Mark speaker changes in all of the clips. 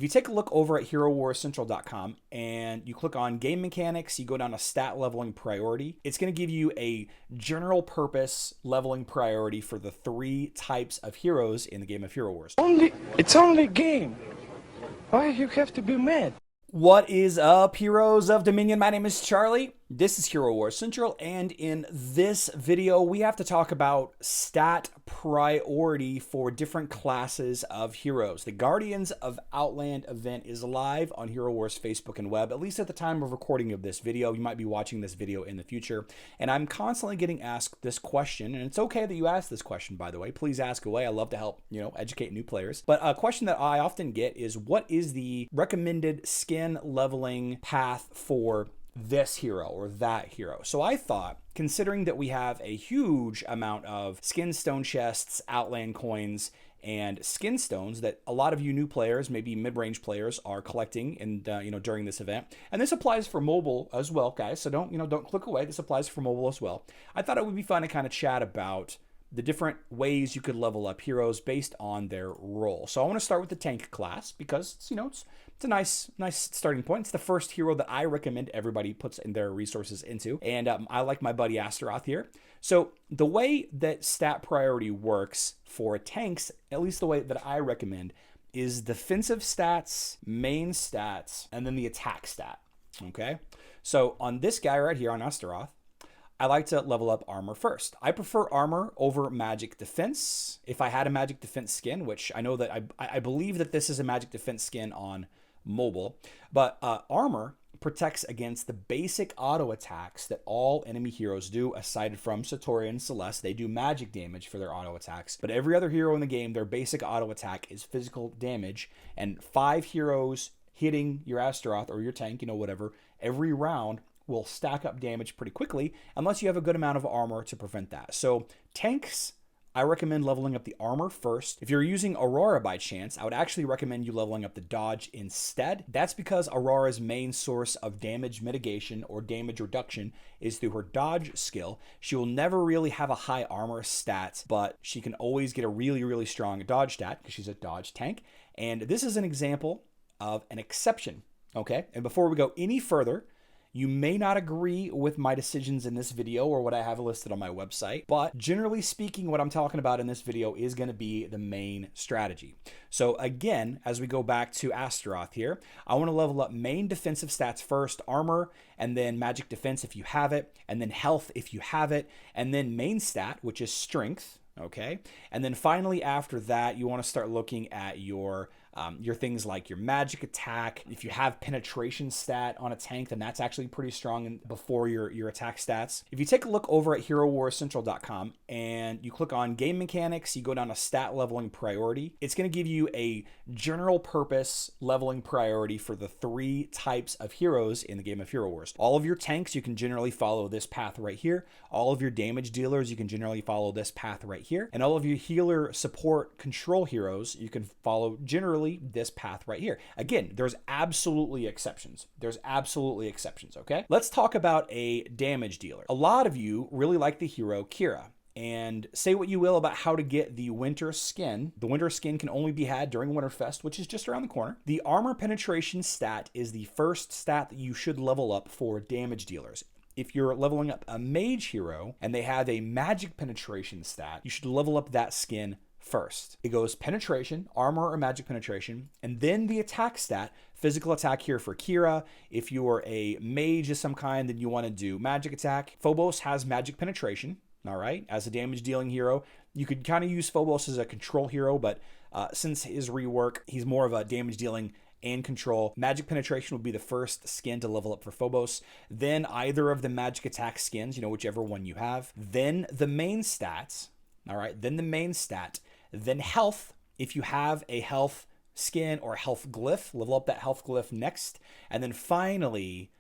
Speaker 1: If you take a look over at HeroWarsCentral.com and you click on Game Mechanics, you go down to Stat Leveling Priority, it's going to give you a general purpose leveling priority for the 3 types of heroes in the game of Hero Wars.
Speaker 2: It's only a game. Why you have to be mad?
Speaker 1: What is up, heroes of Dominion? My name is Charlie. This is Hero Wars Central, and in this video, we have to talk about stat priority for different classes of heroes. The Guardians of Outland event is live on Hero Wars Facebook and web, at least at the time of recording of this video. You might be watching this video in the future, and I'm constantly getting asked this question, and it's okay that you ask this question, by the way. Please ask away. I love to help, educate new players. But a question that I often get is, what is the recommended skin leveling path for this hero or that hero? So I thought, considering that we have a huge amount of skin stone chests, outland coins, and skin stones that a lot of you new players, maybe mid-range players, are collecting and during this event, and this applies for mobile as well, guys. So don't click away. This applies for mobile as well. I thought it would be fun to kind of chat about the different ways you could level up heroes based on their role. So I want to start with the tank class because it's a nice starting point. It's the first hero that I recommend everybody puts in their resources into, and I like my buddy Astaroth here. So the way that stat priority works for tanks, at least the way that I recommend, is defensive stats, main stats, and then the attack stat. Okay, so on this guy right here on Astaroth, I like to level up armor first. I prefer armor over magic defense. If I had a magic defense skin, which I know that I believe that this is a magic defense skin on mobile, but armor protects against the basic auto attacks that all enemy heroes do, aside from Satori and Celeste. They do magic damage for their auto attacks, but every other hero in the game, their basic auto attack is physical damage, and 5 heroes hitting your Astaroth or your tank, whatever, every round will stack up damage pretty quickly unless you have a good amount of armor to prevent that. So tanks, I recommend leveling up the armor first. If you're using Aurora by chance, I would actually recommend you leveling up the dodge instead. That's because Aurora's main source of damage mitigation or damage reduction is through her dodge skill. She will never really have a high armor stat, but she can always get a really, really strong dodge stat because she's a dodge tank. And this is an example of an exception, okay? And before we go any further, you may not agree with my decisions in this video or what I have listed on my website, but generally speaking, what I'm talking about in this video is going to be the main strategy. So again, as we go back to Astaroth here, I want to level up main defensive stats first, armor, and then magic defense if you have it, and then health if you have it, and then main stat, which is strength, okay? And then finally after that, you want to start looking at your things like your magic attack. If you have penetration stat on a tank, then that's actually pretty strong before your attack stats. If you take a look over at HeroWarsCentral.com and you click on Game Mechanics, you go down to Stat Leveling Priority, it's going to give you a general purpose leveling priority for the 3 types of heroes in the game of Hero Wars. All of your tanks, you can generally follow this path right here. All of your damage dealers, you can generally follow this path right here. And all of your healer, support, control heroes, you can follow generally this path right here. Again, there's absolutely exceptions. Okay? Let's talk about a damage dealer. A lot of you really like the hero Keira. And say what you will about how to get the winter skin. The winter skin can only be had during Winterfest, which is just around the corner. The armor penetration stat is the first stat that you should level up for damage dealers. If you're leveling up a mage hero and they have a magic penetration stat, you should level up that skin first. It goes penetration, armor or magic penetration, and then the attack stat, physical attack here for Keira. If you are a mage of some kind, then you want to do magic attack. Phobos has magic penetration, all right? As a damage dealing hero, you could kind of use Phobos as a control hero, but since his rework, he's more of a damage dealing and control. Magic penetration would be the first skin to level up for Phobos. Then either of the magic attack skins, whichever one you have. Then the main stats, all right? Then the main stat. Then health, if you have a health skin or health glyph, level up that health glyph next. And then finally,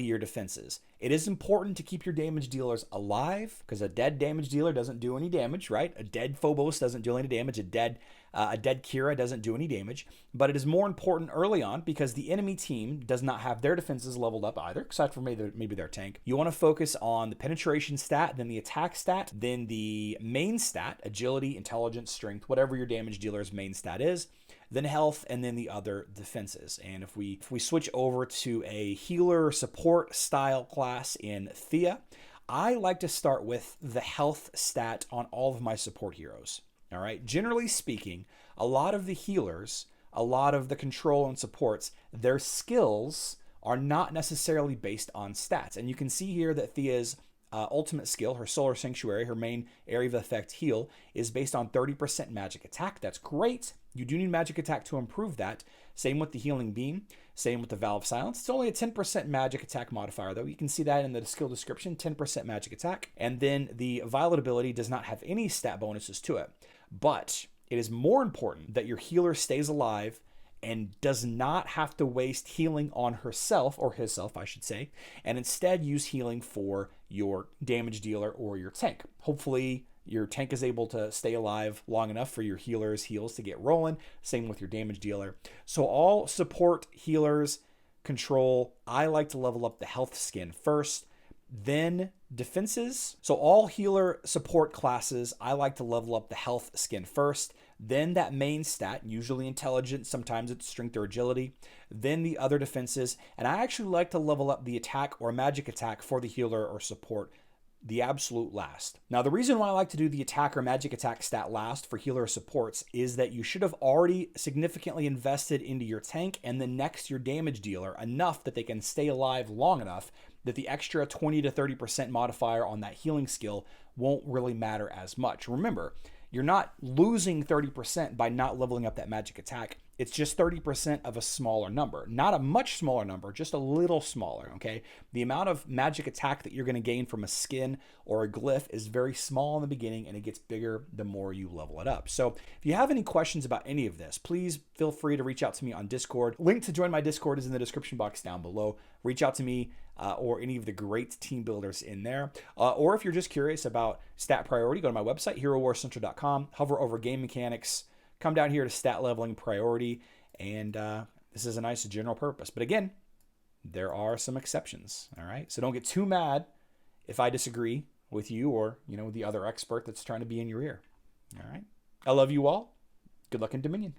Speaker 1: your defenses. It is important to keep your damage dealers alive because a dead damage dealer doesn't do any damage, right? A dead Phobos doesn't do any damage. A dead Keira doesn't do any damage. But it is more important early on because the enemy team does not have their defenses leveled up either, aside from maybe their tank. You want to focus on the penetration stat, then the attack stat, then the main stat, agility, intelligence, strength, whatever your damage dealer's main stat is. then health, and then the other defenses. And if we switch over to a healer support style class in Thea, I like to start with the health stat on all of my support heroes. All right. Generally speaking, a lot of the healers, a lot of the control and supports, their skills are not necessarily based on stats. And you can see here that Thea's ultimate skill, her Solar Sanctuary, her main area of effect heal, is based on 30% magic attack. That's great. You do need magic attack to improve that. Same with the Healing Beam. Same with the Valve Silence. It's only a 10% magic attack modifier, though. You can see that in the skill description, 10% magic attack. And then the Violet ability does not have any stat bonuses to it. But it is more important that your healer stays alive and does not have to waste healing on herself, or himself, I should say, and instead use healing for your damage dealer or your tank. Hopefully, your tank is able to stay alive long enough for your healer's heals to get rolling. Same with your damage dealer. So all support, healers, control, I like to level up the health skin first, then defenses. So all healer support classes, I like to level up the health skin first, then that main stat, usually intelligence, sometimes it's strength or agility, then the other defenses, and I actually like to level up the attack or magic attack for the healer or support the absolute last. Now, the reason why I like to do the attack or magic attack stat last for healer supports is that you should have already significantly invested into your tank and then next your damage dealer enough that they can stay alive long enough that the extra 20 to 30% modifier on that healing skill won't really matter as much. Remember, you're not losing 30% by not leveling up that magic attack. It's just 30% of a smaller number. Not a much smaller number, just a little smaller, okay? The amount of magic attack that you're going to gain from a skin or a glyph is very small in the beginning, and it gets bigger the more you level it up. So if you have any questions about any of this, please feel free to reach out to me on Discord. Link to join my Discord is in the description box down below. Reach out to me or any of the great team builders in there. Or if you're just curious about stat priority, go to my website, herowarcentral.com, hover over game mechanics, come down here to stat leveling priority, and this is a nice general purpose. But again, there are some exceptions, all right? So don't get too mad if I disagree with you or, the other expert that's trying to be in your ear, all right? I love you all. Good luck in Dominion.